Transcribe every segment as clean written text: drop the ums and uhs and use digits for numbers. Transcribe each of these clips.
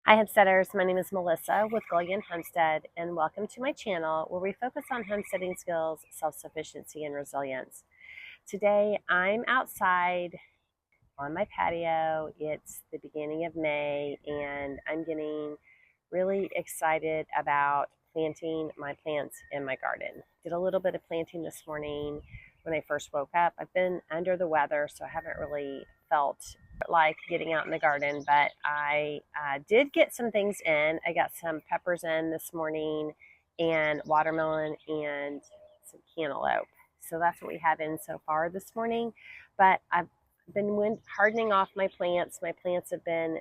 Hi homesteaders, my name is Melissa with Gullion Homestead and welcome to my channel where we focus on homesteading skills, self-sufficiency, and resilience. Today I'm outside on my patio. It's the beginning of May and I'm getting really excited about planting my plants in my garden. Did a little bit of planting this morning when I first woke up. I've been under the weather, so I haven't really felt like getting out in the garden, but I did get some things in. I got some peppers in this morning and watermelon and some cantaloupe. So that's what we have in so far this morning. But I've been hardening off my plants. My plants have been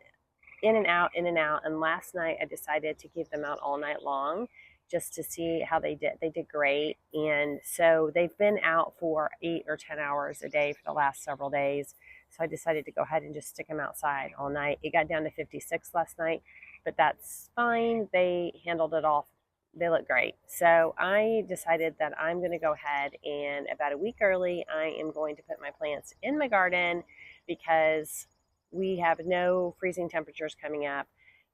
in and out, in and out. And last night I decided to keep them out all night long just to see how they did. They did great. And so they've been out for 8 or 10 hours a day for the last several days. So I decided to go ahead and just stick them outside all night. It got down to 56 last night, but that's fine. They handled it all. They look great. So I decided that I'm going to go ahead and about a week early, I am going to put my plants in my garden because we have no freezing temperatures coming up.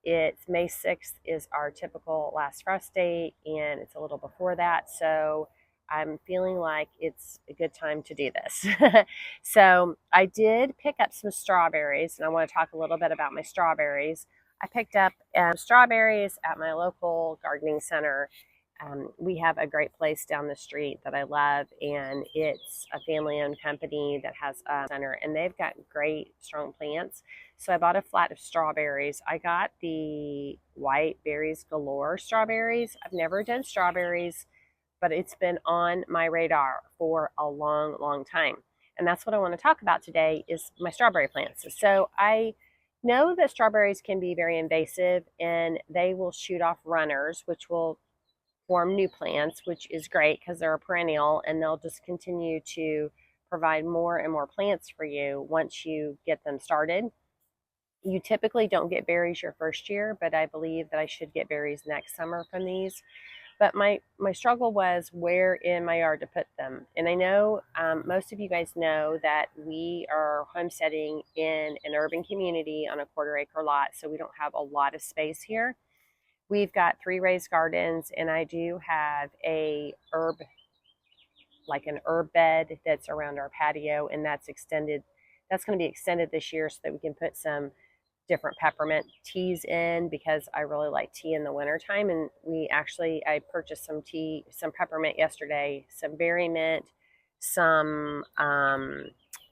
It's May 6th is our typical last frost date, and it's a little before that. So I'm feeling like it's a good time to do this. So I did pick up some strawberries, and I want to talk a little bit about my strawberries. I picked up strawberries at my local gardening center. We have a great place down the street that I love, and it's a family-owned company that has a center, and they've got great, strong plants. So I bought a flat of strawberries. I got the white berries galore strawberries. I've never done strawberries, but it's been on my radar for a long, long time. And that's what I want to talk about today is my strawberry plants. So I know that strawberries can be very invasive and they will shoot off runners, which will form new plants, which is great because they're a perennial and they'll just continue to provide more and more plants for you once you get them started. You typically don't get berries your first year, but I believe that I should get berries next summer from these. But my struggle was where in my yard to put them. And I know most of you guys know that we are homesteading in an urban community on a 1/4 acre lot, so we don't have a lot of space here. We've got 3 raised gardens, and I do have an herb bed that's around our patio, and that's extended. That's going to be extended this year so that we can put some different peppermint teas in because I really like tea in the wintertime. And I purchased some peppermint yesterday, some berry mint, some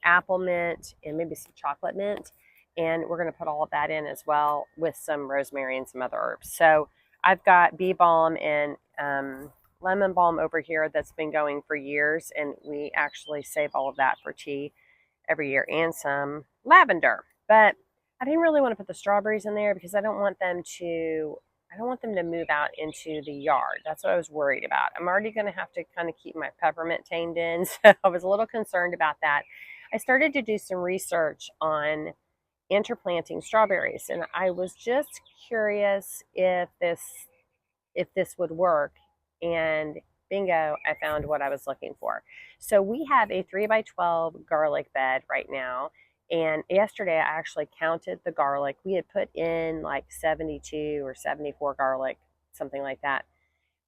apple mint, and maybe some chocolate mint. And we're going to put all of that in as well with some rosemary and some other herbs. So I've got bee balm and lemon balm over here that's been going for years. And we actually save all of that for tea every year, and some lavender. But I didn't really want to put the strawberries in there because I don't want them to move out into the yard. That's what I was worried about. I'm already going to have to kind of keep my peppermint tamed in, so I was a little concerned about that. I started to do some research on interplanting strawberries, and I was just curious if this would work. And bingo, I found what I was looking for. So we have a 3x12 garlic bed right now. And yesterday I actually counted the garlic. We had put in like 72 or 74 garlic, something like that.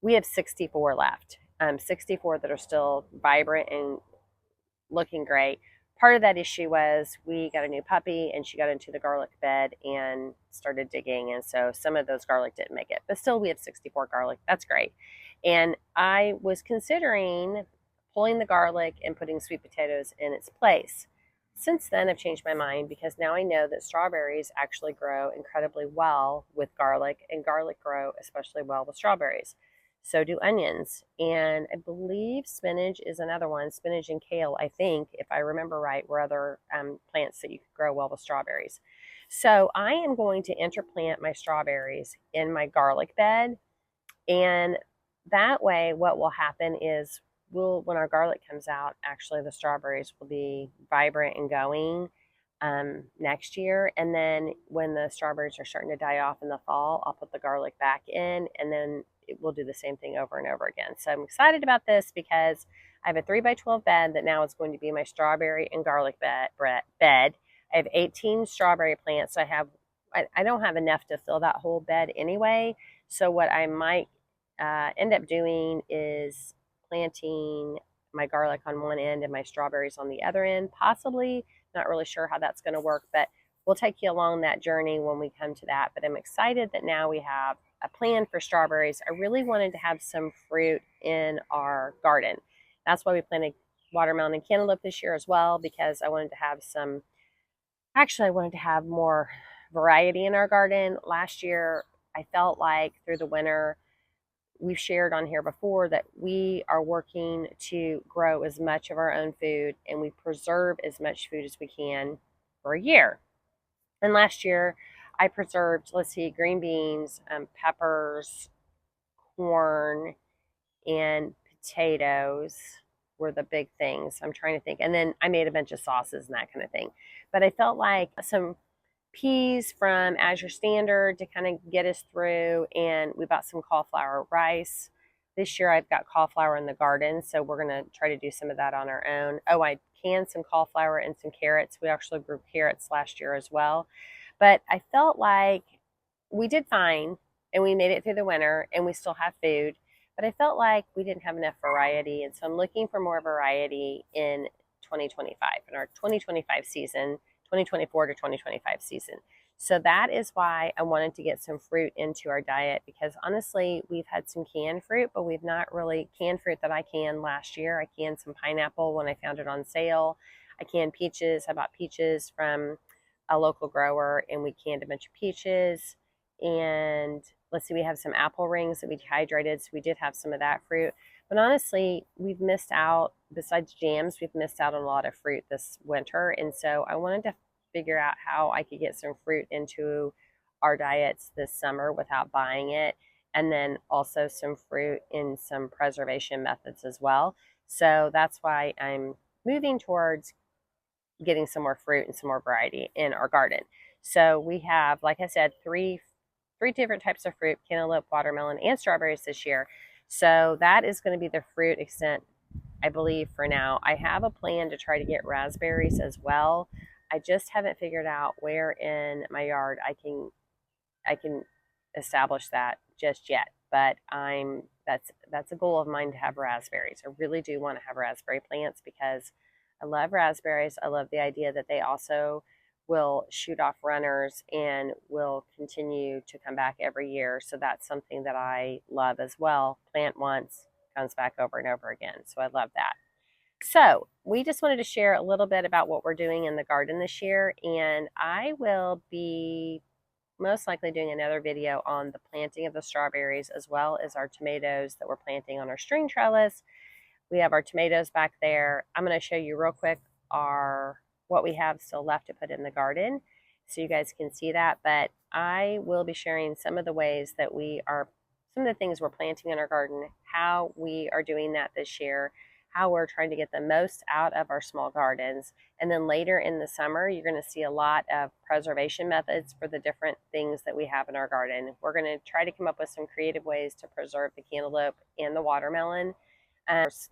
We have 64 left. 64 that are still vibrant and looking great. Part of that issue was we got a new puppy and she got into the garlic bed and started digging. And so some of those garlic didn't make it. But still, we have 64 garlic. That's great. And I was considering pulling the garlic and putting sweet potatoes in its place. Since then, I've changed my mind because now I know that strawberries actually grow incredibly well with garlic, and garlic grow especially well with strawberries. So do onions. And I believe spinach is another one. Spinach and kale, I think, if I remember right, were other plants that you could grow well with strawberries. So I am going to interplant my strawberries in my garlic bed. And that way, what will happen is when our garlic comes out, actually the strawberries will be vibrant and going next year. And then when the strawberries are starting to die off in the fall, I'll put the garlic back in, and then we'll do the same thing over and over again. So I'm excited about this because I have a 3x12 bed that now is going to be my strawberry and garlic bed. I have 18 strawberry plants. So I have I don't have enough to fill that whole bed anyway. So what I might end up doing is planting my garlic on one end and my strawberries on the other end, possibly. Not really sure how that's going to work, but we'll take you along that journey when we come to that. But I'm excited that now we have a plan for strawberries. I really wanted to have some fruit in our garden. That's why we planted watermelon and cantaloupe this year as well, because I wanted to have some, actually, I wanted to have more variety in our garden. Last year, I felt like through the winter, we've shared on here before that we are working to grow as much of our own food and we preserve as much food as we can for a year. And last year, I preserved, let's see, green beans, peppers, corn, and potatoes were the big things. I'm trying to think. And then I made a bunch of sauces and that kind of thing. But I felt like some peas from Azure Standard to kind of get us through, and we bought some cauliflower rice. This year I've got cauliflower in the garden, so we're going to try to do some of that on our own. Oh, I canned some cauliflower and some carrots. We actually grew carrots last year as well. But I felt like we did fine and we made it through the winter and we still have food. But I felt like we didn't have enough variety. And so I'm looking for more variety in 2025, in our 2025 season, 2024 to 2025 season. So that is why I wanted to get some fruit into our diet, because honestly, we've had some canned fruit, but we've not really canned fruit that I canned last year. I canned some pineapple when I found it on sale. I canned peaches. I bought peaches from a local grower and we canned a bunch of peaches. And let's see, we have some apple rings that we dehydrated, so we did have some of that fruit. But honestly, we've missed out, besides jams, we've missed out on a lot of fruit this winter. And so I wanted to figure out how I could get some fruit into our diets this summer without buying it. And then also some fruit in some preservation methods as well. So that's why I'm moving towards getting some more fruit and some more variety in our garden. So we have, like I said, three different types of fruit: cantaloupe, watermelon, and strawberries this year. So that is going to be the fruit extent, I believe, for now. I have a plan to try to get raspberries as well. I just haven't figured out where in my yard I can establish that just yet. But that's a goal of mine, to have raspberries. I really do want to have raspberry plants because I love raspberries. I love the idea that they also will shoot off runners and will continue to come back every year. So that's something that I love as well. Plant once, comes back over and over again. So I love that. So we just wanted to share a little bit about what we're doing in the garden this year. And I will be most likely doing another video on the planting of the strawberries, as well as our tomatoes that we're planting on our string trellis. We have our tomatoes back there. I'm going to show you real quick what we have still left to put in the garden so you guys can see that. But I will be sharing some of the ways that some of the things we're planting in our garden, how we are doing that this year, how we're trying to get the most out of our small gardens. And then later in the summer, you're going to see a lot of preservation methods for the different things that we have in our garden. We're going to try to come up with some creative ways to preserve the cantaloupe and the watermelon.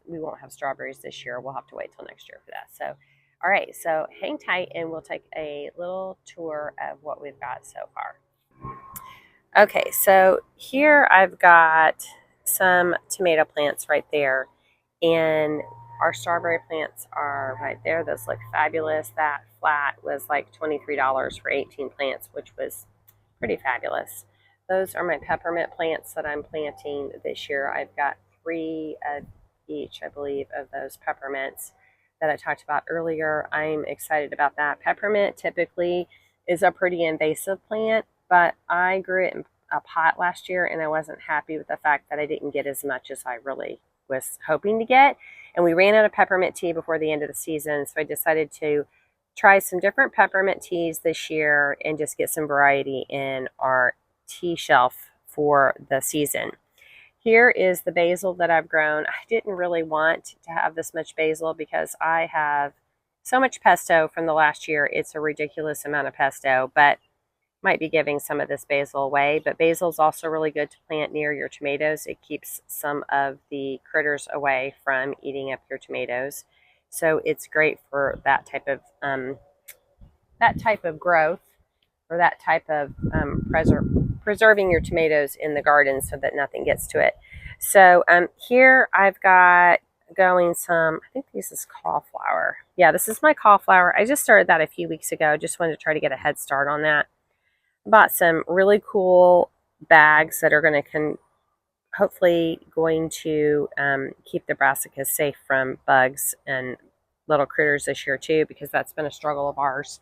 We won't have strawberries this year. We'll have to wait till next year for that. So, all right, so hang tight and we'll take a little tour of what we've got so far. Okay, so here I've got some tomato plants right there, and our strawberry plants are right there. Those look fabulous. That flat was like $23 for 18 plants, which was pretty fabulous. Those are my peppermint plants that I'm planting this year. I've got 3 of each, I believe, of those peppermints that I talked about earlier. I'm excited about that. Peppermint typically is a pretty invasive plant, but I grew it in a pot last year and I wasn't happy with the fact that I didn't get as much as I really was hoping to get. And we ran out of peppermint tea before the end of the season, so I decided to try some different peppermint teas this year and just get some variety in our tea shelf for the season. Here is the basil that I've grown. I didn't really want to have this much basil because I have so much pesto from the last year. It's a ridiculous amount of pesto, but might be giving some of this basil away. But basil is also really good to plant near your tomatoes. It keeps some of the critters away from eating up your tomatoes. So it's great for that type of growth. or that type of preserving your tomatoes in the garden so that nothing gets to it. So here I've got going some, I think this is cauliflower. Yeah, this is my cauliflower. I just started that a few weeks ago. Just wanted to try to get a head start on that. Bought some really cool bags that are going to hopefully going to keep the brassicas safe from bugs and little critters this year too, because that's been a struggle of ours.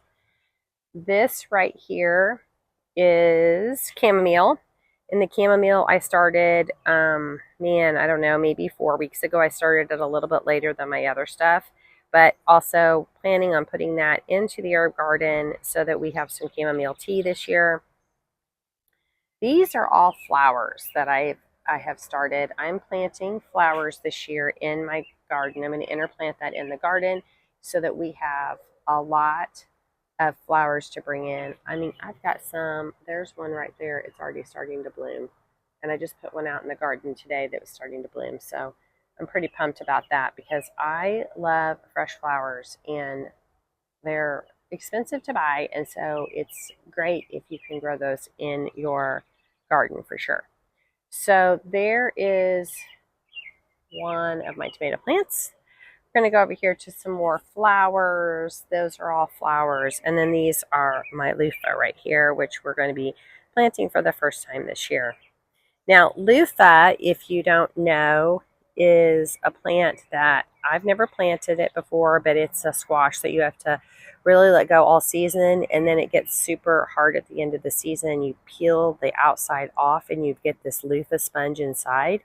This right here is chamomile. In the chamomile, I started, man, I don't know, maybe 4 weeks ago. I started it a little bit later than my other stuff, but also planning on putting that into the herb garden so that we have some chamomile tea this year. These are all flowers that I have started. I'm planting flowers this year in my garden. I'm going to interplant that in the garden so that we have a lot of flowers to bring in. I mean, I've got some, there's one right there. It's already starting to bloom. And I just put one out in the garden today that was starting to bloom. So I'm pretty pumped about that because I love fresh flowers and they're expensive to buy. And so it's great if you can grow those in your garden for sure. So there is one of my tomato plants. We're going to go over here to some more flowers. Those are all flowers. And then these are my loofah right here, which we're going to be planting for the first time this year. Now, loofah, if you don't know, is a plant that I've never planted it before, but it's a squash that you have to really let go all season, and then it gets super hard at the end of the season. You peel the outside off, and you get this loofah sponge inside.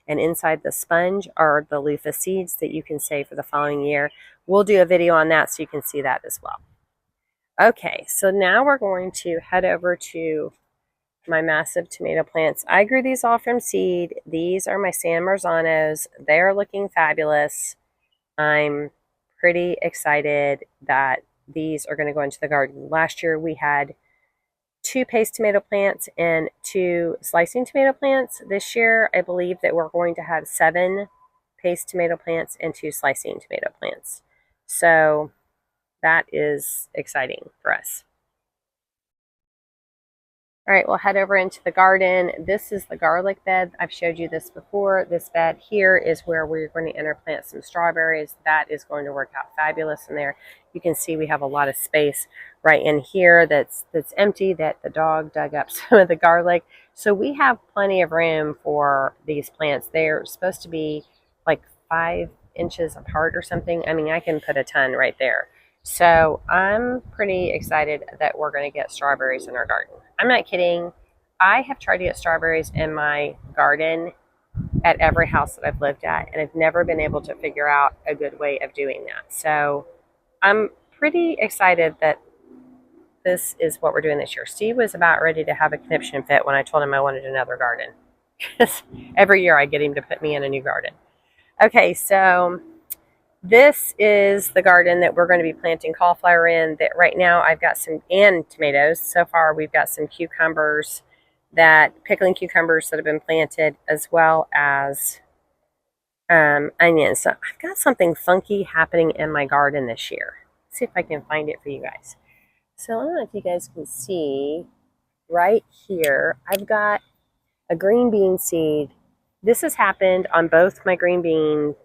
And inside the sponge are the loofah seeds that you can save for the following year. We'll do a video on that so you can see that as well. Okay, so now we're going to head over to my massive tomato plants. I grew these all from seed. These are my San Marzanos. They're looking fabulous. I'm pretty excited that these are going to go into the garden. Last year we had 2 paste tomato plants and 2 slicing tomato plants. This year I believe that we're going to have 7 paste tomato plants and 2 slicing tomato plants. So that is exciting for us. All right, we'll head over into the garden. This is the garlic bed. I've showed you this before. This bed here is where we're going to interplant some strawberries. That is going to work out fabulous in there. You can see we have a lot of space right in here that's empty, that the dog dug up some of the garlic. So we have plenty of room for these plants. They're supposed to be like 5 inches apart or something. I mean, I can put a ton right there. So I'm pretty excited that we're going to get strawberries in our garden. I'm not kidding. I have tried to get strawberries in my garden at every house that I've lived at, and I've never been able to figure out a good way of doing that. So I'm pretty excited that this is what we're doing this year. Steve was about ready to have a conniption fit when I told him I wanted another garden. Because every year I get him to put me in a new garden. Okay, so this is the garden that we're going to be planting cauliflower in. That right now I've got some, and tomatoes. So far we've got some cucumbers, pickling cucumbers that have been planted, as well as onions. So I've got something funky happening in my garden this year. Let's see if I can find it for you guys. So I don't know if you guys can see right here, I've got a green bean seed. This has happened on both my green bean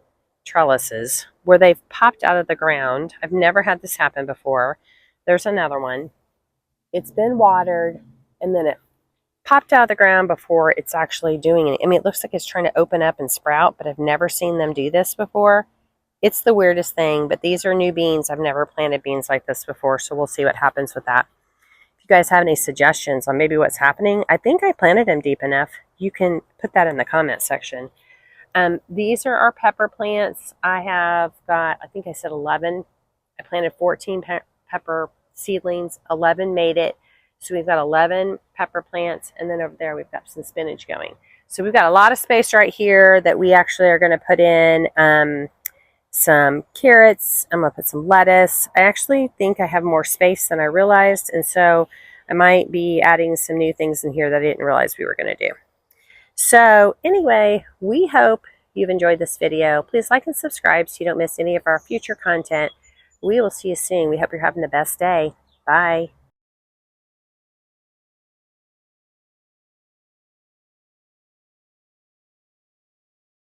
trellises where they've popped out of the ground. I've never had this happen before. There's another one. It's been watered and then it popped out of the ground before it's actually doing it. I mean, it looks like it's trying to open up and sprout, but I've never seen them do this before. It's the weirdest thing, but these are new beans. I've never planted beans like this before, so we'll see what happens with that. If you guys have any suggestions on maybe what's happening, I think I planted them deep enough. You can put that in the comment section. These are our pepper plants. I have got, I think I said 11. I planted 14 pepper seedlings. 11 made it. So we've got 11 pepper plants. And then over there, we've got some spinach going. So we've got a lot of space right here that we actually are going to put in some carrots. I'm going to put some lettuce. I actually think I have more space than I realized. And so I might be adding some new things in here that I didn't realize we were going to do. So anyway, we hope you've enjoyed this video. Please like and subscribe so you don't miss any of our future content. We will see you soon. We hope you're having the best day. Bye.